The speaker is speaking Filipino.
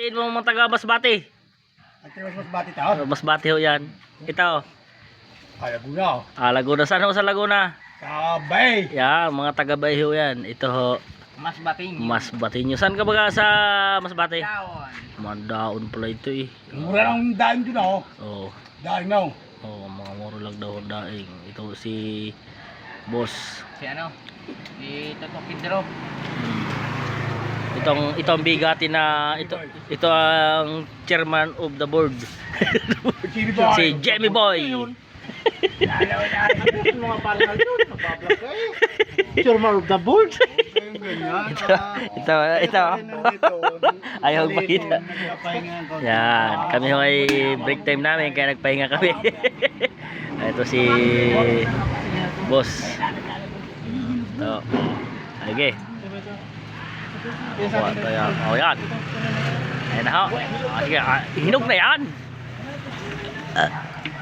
Batiin mo mga taga Masbate. Masbate tao. Masbate ho yan. Ito. Laguna. Laguna. Saan ho sa Laguna? Sa Bay. Yan, mga taga Bay ho yan. Ito ho. Masbate nyo. Saan ka baga sa Masbate? Mandaon pala ito eh. Mura ng daing dun ako. Oo. Daing na. Oo, mga muro lang daw ang daing. Ito si Boss. Si Toto Pedro. Itong bigati na ito ang chairman of the board. Si Jamie Boy. Mga parangal yun. Nagbablog kayo. Chairman of the board. Ito. Ayaw makita. Yan, kami ho ay break time namin kaya nagpahinga kami. Ito si Boss. Ito. Sige. Oh, yan. Ayan na ho. Sige, hinog na yan.